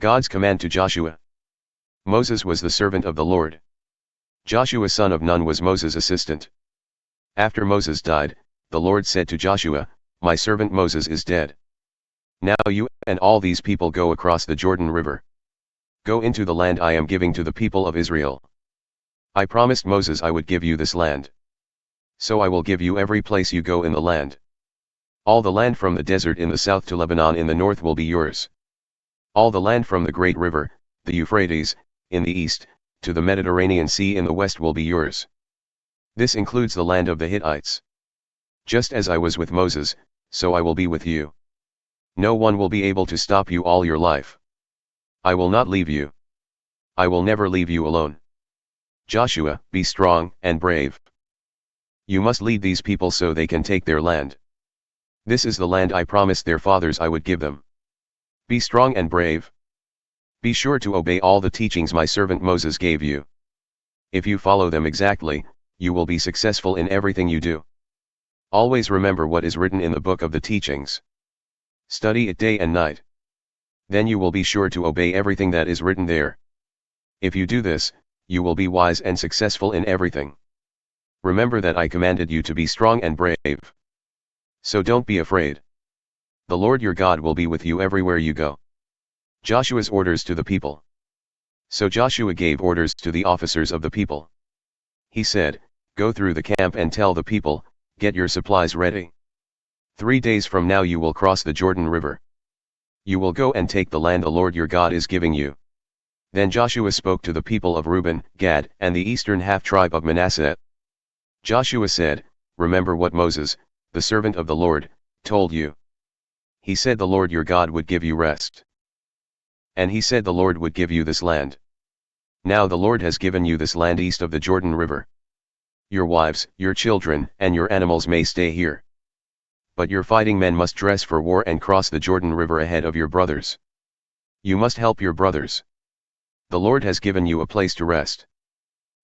God's command to Joshua. Moses was the servant of the Lord. Joshua son of Nun was Moses' assistant. After Moses died, the Lord said to Joshua, "My servant Moses is dead. Now you and all these people go across the Jordan River. Go into the land I am giving to the people of Israel. I promised Moses I would give you this land. So I will give you every place you go in the land. All the land from the desert in the south to Lebanon in the north will be yours. All the land from the great river, the Euphrates, in the east, to the Mediterranean Sea in the west will be yours. This includes the land of the Hittites. Just as I was with Moses, so I will be with you. No one will be able to stop you all your life. I will not leave you. I will never leave you alone. Joshua, be strong and brave. You must lead these people so they can take their land. This is the land I promised their fathers I would give them. Be strong and brave. Be sure to obey all the teachings my servant Moses gave you. If you follow them exactly, you will be successful in everything you do. Always remember what is written in the book of the teachings. Study it day and night. Then you will be sure to obey everything that is written there. If you do this, you will be wise and successful in everything. Remember that I commanded you to be strong and brave. So don't be afraid. The Lord your God will be with you everywhere you go. Joshua's orders to the people. So Joshua gave orders to the officers of the people. He said, "Go through the camp and tell the people, get your supplies ready. 3 days from now you will cross the Jordan River. You will go and take the land the Lord your God is giving you." Then Joshua spoke to the people of Reuben, Gad, and the eastern half-tribe of Manasseh. Joshua said, "Remember what Moses, the servant of the Lord, told you. He said the Lord your God would give you rest. And he said the Lord would give you this land. Now the Lord has given you this land east of the Jordan River. Your wives, your children, and your animals may stay here. But your fighting men must dress for war and cross the Jordan River ahead of your brothers. You must help your brothers. The Lord has given you a place to rest.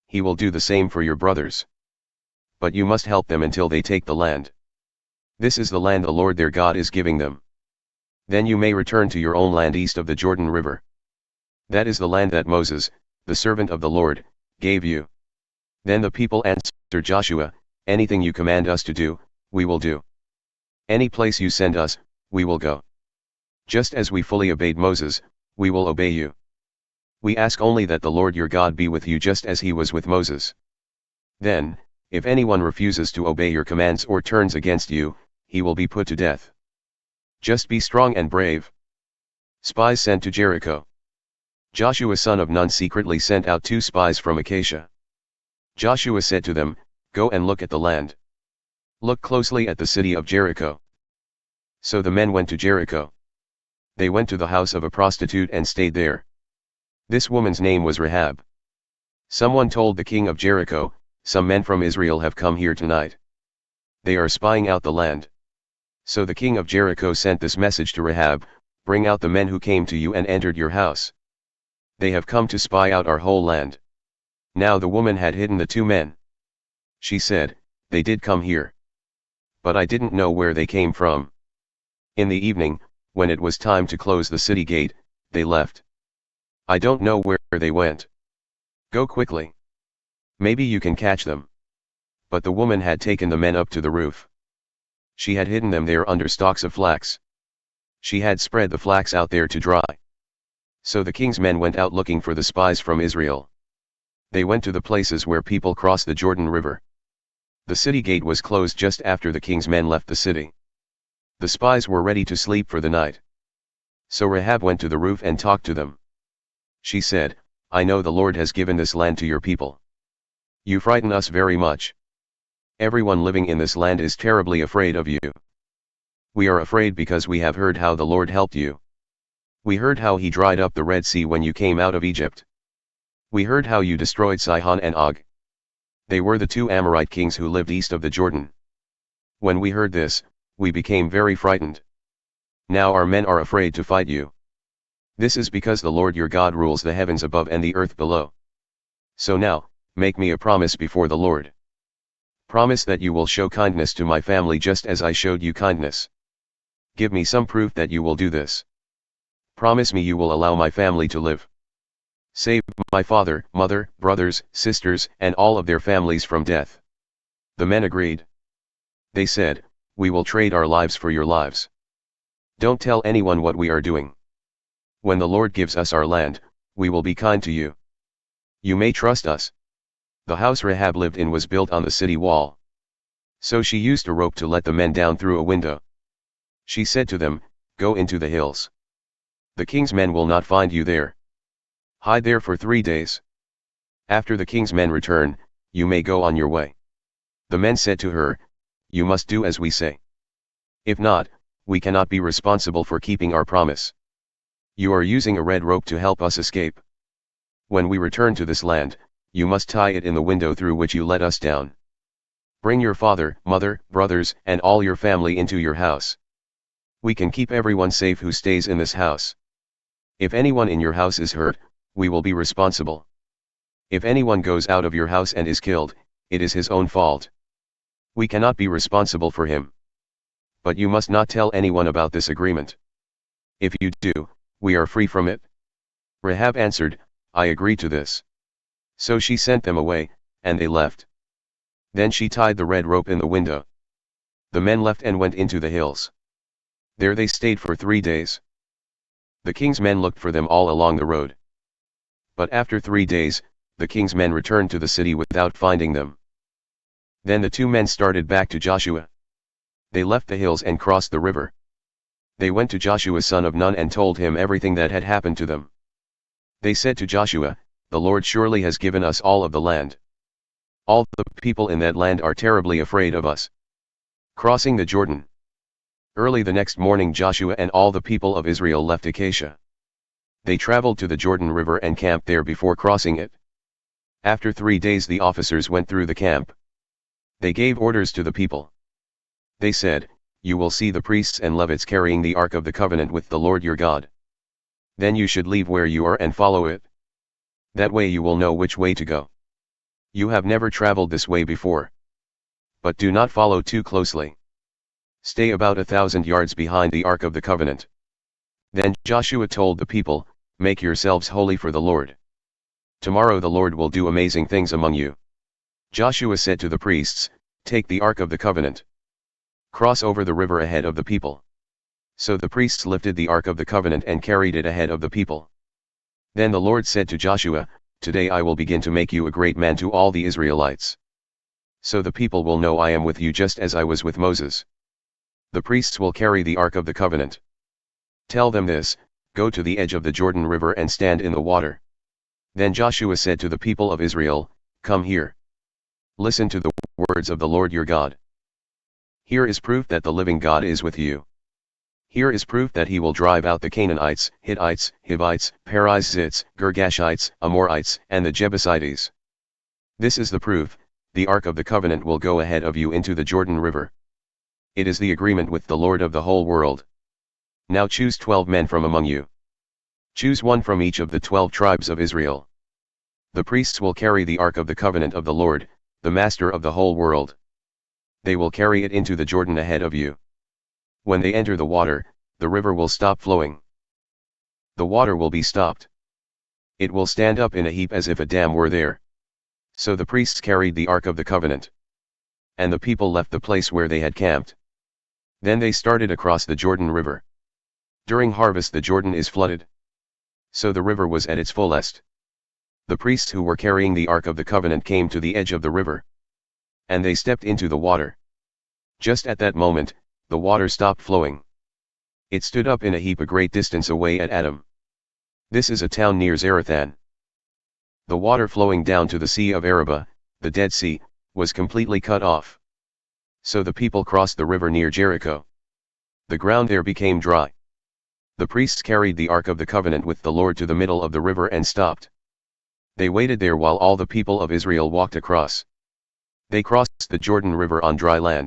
He will do the same for your brothers. But you must help them until they take the land. This is the land the Lord their God is giving them. Then you may return to your own land east of the Jordan River. That is the land that Moses, the servant of the Lord, gave you." Then the people answered Joshua, "Anything you command us to do, we will do. Any place you send us, we will go. Just as we fully obeyed Moses, we will obey you. We ask only that the Lord your God be with you just as he was with Moses. Then, if anyone refuses to obey your commands or turns against you, he will be put to death. Just be strong and brave." Spies sent to Jericho. Joshua son of Nun secretly sent out 2 spies from Acacia. Joshua said to them, "Go and look at the land. Look closely at the city of Jericho." So the men went to Jericho. They went to the house of a prostitute and stayed there. This woman's name was Rahab. Someone told the king of Jericho, "Some men from Israel have come here tonight. They are spying out the land." So the king of Jericho sent this message to Rahab, "Bring out the men who came to you and entered your house. They have come to spy out our whole land." Now the woman had hidden the 2 men. She said, "They did come here. But I didn't know where they came from. In the evening, when it was time to close the city gate, they left. I don't know where they went. Go quickly. Maybe you can catch them." But the woman had taken the men up to the roof. She had hidden them there under stalks of flax. She had spread the flax out there to dry. So the king's men went out looking for the spies from Israel. They went to the places where people cross the Jordan River. The city gate was closed just after the king's men left the city. The spies were ready to sleep for the night. So Rahab went to the roof and talked to them. She said, "I know the Lord has given this land to your people. You frighten us very much. Everyone living in this land is terribly afraid of you. We are afraid because we have heard how the Lord helped you. We heard how he dried up the Red Sea when you came out of Egypt. We heard how you destroyed Sihon and Og. They were the 2 Amorite kings who lived east of the Jordan. When we heard this, we became very frightened. Now our men are afraid to fight you. This is because the Lord your God rules the heavens above and the earth below. So now, make me a promise before the Lord. Promise that you will show kindness to my family just as I showed you kindness. Give me some proof that you will do this. Promise me you will allow my family to live. Save my father, mother, brothers, sisters, and all of their families from death." The men agreed. They said, "We will trade our lives for your lives. Don't tell anyone what we are doing. When the Lord gives us our land, we will be kind to you. You may trust us." The house Rahab lived in was built on the city wall. So she used a rope to let the men down through a window. She said to them, "Go into the hills. The king's men will not find you there. Hide there for 3 days. After the king's men return, you may go on your way." The men said to her, "You must do as we say. If not, we cannot be responsible for keeping our promise. You are using a red rope to help us escape. When we return to this land, you must tie it in the window through which you let us down. Bring your father, mother, brothers, and all your family into your house. We can keep everyone safe who stays in this house. If anyone in your house is hurt, we will be responsible. If anyone goes out of your house and is killed, it is his own fault. We cannot be responsible for him. But you must not tell anyone about this agreement. If you do, we are free from it." Rahab answered, "I agree to this." So she sent them away, and they left. Then she tied the red rope in the window. The men left and went into the hills. There they stayed for 3 days. The king's men looked for them all along the road. But after 3 days, the king's men returned to the city without finding them. Then the 2 men started back to Joshua. They left the hills and crossed the river. They went to Joshua son of Nun and told him everything that had happened to them. They said to Joshua, "The Lord surely has given us all of the land. All the people in that land are terribly afraid of us." Crossing the Jordan. Early the next morning Joshua and all the people of Israel left Acacia. They traveled to the Jordan River and camped there before crossing it. After 3 days the officers went through the camp. They gave orders to the people. They said, "You will see the priests and Levites carrying the Ark of the Covenant with the Lord your God. Then you should leave where you are and follow it. That way you will know which way to go. You have never traveled this way before. But do not follow too closely. Stay about 1,000 yards behind the Ark of the Covenant." Then Joshua told the people, "Make yourselves holy for the Lord. Tomorrow the Lord will do amazing things among you." Joshua said to the priests, "Take the Ark of the Covenant. Cross over the river ahead of the people." So the priests lifted the Ark of the Covenant and carried it ahead of the people. Then the Lord said to Joshua, "Today I will begin to make you a great man to all the Israelites. So the people will know I am with you just as I was with Moses. The priests will carry the Ark of the Covenant. Tell them this, go to the edge of the Jordan River and stand in the water." Then Joshua said to the people of Israel, "Come here. Listen to the words of the Lord your God. Here is proof that the living God is with you. Here is proof that he will drive out the Canaanites, Hittites, Hivites, Perizzites, Girgashites, Amorites, and the Jebusites. This is the proof, the Ark of the Covenant will go ahead of you into the Jordan River. It is the agreement with the Lord of the whole world. Now choose 12 men from among you. Choose one from each of the 12 tribes of Israel. The priests will carry the Ark of the Covenant of the Lord, the Master of the whole world. They will carry it into the Jordan ahead of you. When they enter the water, the river will stop flowing. The water will be stopped. It will stand up in a heap as if a dam were there." So the priests carried the Ark of the Covenant. And the people left the place where they had camped. Then they started across the Jordan River. During harvest the Jordan is flooded. So the river was at its fullest. The priests who were carrying the Ark of the Covenant came to the edge of the river. And they stepped into the water. Just at that moment, the water stopped flowing. It stood up in a heap a great distance away at Adam. This is a town near Zarethan. The water flowing down to the Sea of Arabah, the Dead Sea, was completely cut off. So the people crossed the river near Jericho. The ground there became dry. The priests carried the Ark of the Covenant with the Lord to the middle of the river and stopped. They waited there while all the people of Israel walked across. They crossed the Jordan River on dry land.